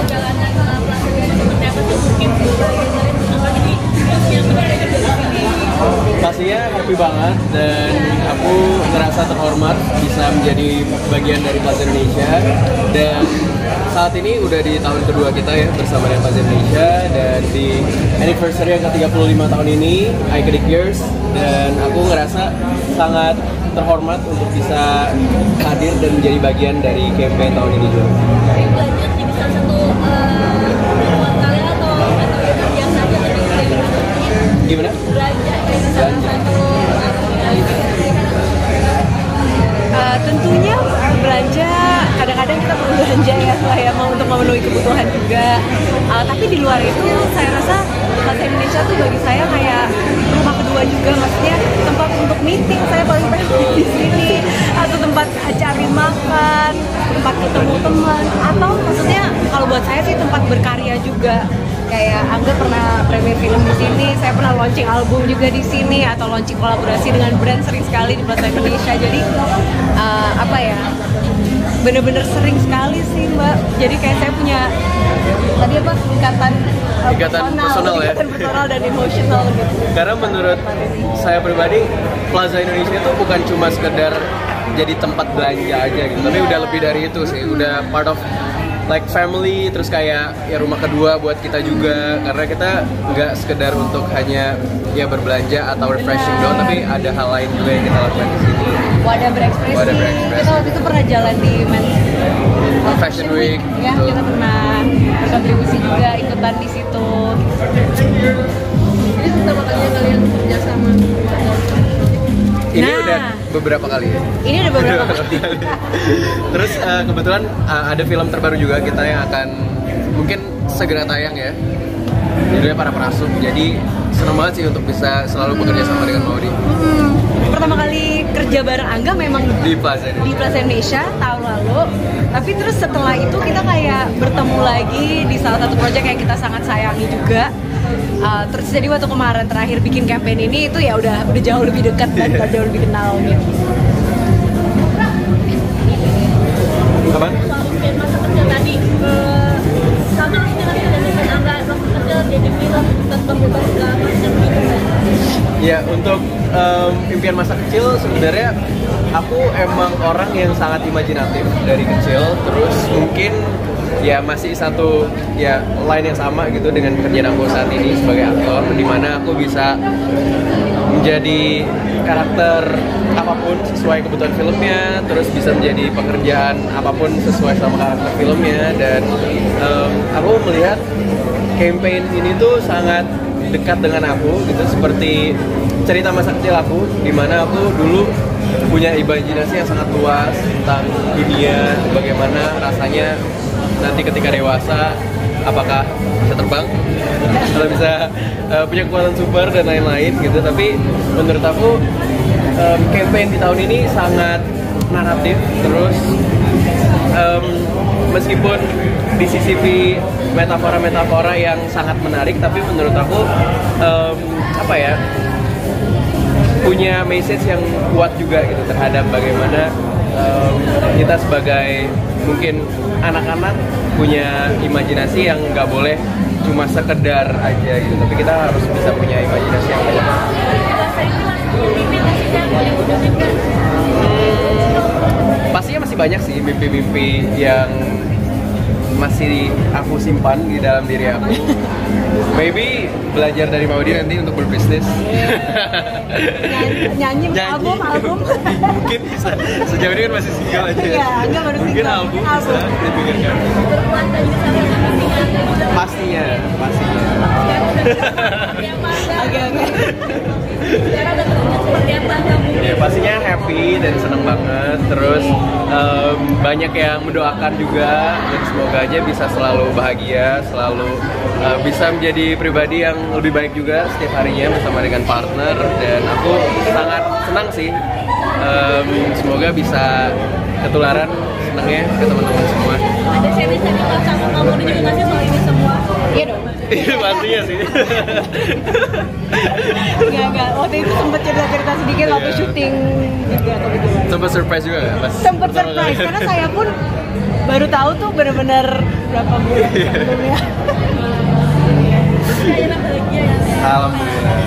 perjalanan pelatihan seperti apa sih mungkin apa jadi yang berada di sini? Pastinya happy banget dan aku ngerasa terhormat bisa menjadi bagian dari Plaza Indonesia. Dan saat ini udah di tahun kedua kita ya bersama dengan Plaza Indonesia, dan di anniversary yang ke-35 tahun ini, Iconic Years, dan aku ngerasa sangat terhormat untuk bisa hadir dan menjadi bagian dari campaign tahun ini juga. Jadi belajar jadi salah satu pertemuan kalian atau metode biasa aja tadi Gimana? belajar jadi salah satu Tentunya belanja, kadang-kadang kita perlu belanja ya saya mau untuk memenuhi kebutuhan juga. Tapi di luar itu saya rasa Plaza Indonesia tuh bagi saya kayak rumah kedua juga, maksudnya tempat untuk meeting saya paling pengen di sini, atau tempat cari makan, tempat ketemu teman, atau maksudnya kalau buat saya sih tempat berkarya juga. Kayak Angga pernah premier film di sini, saya pernah launching album juga di sini, atau launching kolaborasi dengan brand sering sekali di Plaza Indonesia. Jadi apa ya, bener-bener sering sekali sih Mbak. Jadi kayak saya punya tadi apa ikatan personal ya, ikatan personal dan emosional gitu. Karena menurut saya pribadi Plaza Indonesia itu bukan cuma sekedar jadi tempat belanja aja gitu, tapi udah lebih dari itu sih, udah part of like family, terus kayak ya rumah kedua buat kita juga, karena kita nggak sekedar untuk hanya ya berbelanja atau refreshing doang, tapi ada hal lain juga yang kita lakukan di sini. Wadah berekspresi. Kita waktu itu pernah jalan di Fashion Week ya, gitu. kita pernah berkontribusi juga ikutan di situ. jadi pertama kalinya kalian kerja sama Ini Nah. udah beberapa kali ya. Ini udah beberapa kali. Terus kebetulan ada film terbaru juga kita yang akan mungkin segera tayang ya. Judulnya Para Perasuh. Jadi senang banget sih untuk bisa selalu bekerja sama dengan Maudi. Pertama kali kerja bareng Angga memang Di Plaza ini. di Plaza Indonesia tahun lalu. Tapi terus setelah itu kita kayak bertemu lagi di salah satu proyek yang kita sangat sayangi juga. Terus jadi waktu kemarin terakhir bikin campaign ini itu ya udah jauh lebih dekat dan jauh lebih kenal gitu. Apa? soal impian masa kecil tadi sama inspirasi dari Angga waktu kecil jadi film tentang bebas segala macam gitu. Ya, untuk impian masa kecil sebenarnya aku emang orang yang sangat imajinatif dari kecil. Terus mungkin ya masih satu ya line yang sama gitu dengan pekerjaan aku saat ini sebagai aktor, di mana aku bisa menjadi karakter apapun sesuai kebutuhan filmnya, terus bisa menjadi pekerjaan apapun sesuai sama karakter filmnya. Dan aku melihat campaign ini tuh sangat dekat dengan aku gitu, seperti cerita masa kecil aku, di mana aku dulu punya imajinasi yang sangat luas tentang dunia, bagaimana rasanya nanti ketika dewasa, apakah bisa terbang, atau bisa punya kekuatan super dan lain-lain gitu. Tapi menurut aku campaign di tahun ini sangat naratif, terus meskipun disisipi metafora-metafora yang sangat menarik, tapi menurut aku apa ya, punya message yang kuat juga gitu terhadap bagaimana kita sebagai mungkin anak-anak punya imajinasi yang nggak boleh cuma sekedar aja gitu, tapi kita harus bisa punya imajinasi yang kuat. Pastinya masih banyak sih mimpi-mimpi yang masih aku simpan di dalam diri aku. Maybe belajar dari Maudi nanti untuk berbisnis. Nyanyi album. Mungkin bisa. Sejauh ini kan masih single aja. Iya, Angga baru Mungkin single. album bisa dipikirkan. Pastinya. Agak-agak. Sekarang udah kerja seperti apa kamu? Ya pastinya happy dan seneng banget. Terus banyak yang mendoakan juga, dan semoga aja bisa selalu bahagia, selalu bisa menjadi pribadi yang lebih baik juga setiap harinya bersama dengan partner. Dan aku sangat senang sih, semoga bisa ketularan senangnya ke teman-teman semua. Ada series tadi kalau sama kamu juga ngasih soal ini semua. Iya dong. Itu pastinya sih. Enggak. Waktu itu sempet cerita sedikit waktu syuting juga atau gimana. Sempet surprise juga nggak? Pas Sempet pertama kali? surprise karena saya pun baru tahu tuh bener-bener berapa bulan sebelumnya. Alhamdulillah.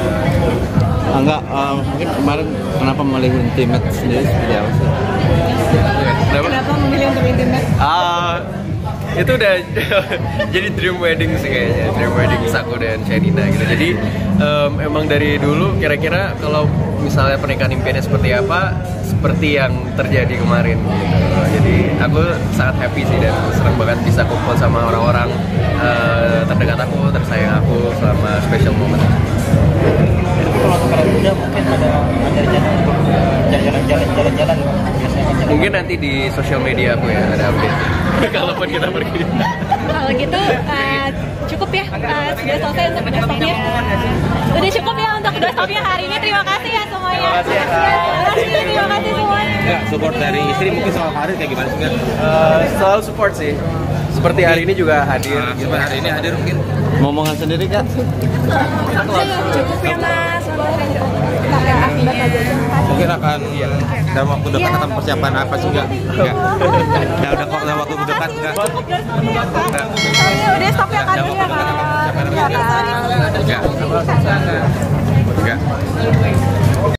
Enggak, mungkin kemarin kenapa memilih Intimate sendiri seperti apa sih? Kenapa memilih untuk Intimate? Itu udah jadi dream wedding sih kayaknya, dream wedding aku dan Shenina gitu. Jadi emang dari dulu kira-kira kalau misalnya pernikahan impiannya seperti apa, seperti yang terjadi kemarin gitu. Jadi aku sangat happy sih dan senang banget bisa kumpul sama orang-orang terdekat aku, tersayang aku selama special moment. Kalau kemarin udah mungkin ada rencana untuk jalan-jalan biasanya. Mungkin nanti di sosial media aku ya ada update. Kalaupun kita pergi. Kalau gitu cukup ya, sudah selesai untuk udah stopnya. Udah cukup ya untuk udah stopnya hari ini. Terima kasih ya semuanya. Terima kasih ya, Kak. Terima kasih semuanya. Enggak, support dari istri mungkin soal karir kayak gimana sih? Selalu support sih. Seperti hari ini juga hadir. Gimana hari ini hadir mungkin? Momongan sendiri kan? Cukup ya Mas. Mungkin akan dalam waktu dekat akan persiapan apa sih enggak? Udah kok dalam waktu dekat enggak? Udah stop ya kan dulu ya Kak. Enggak.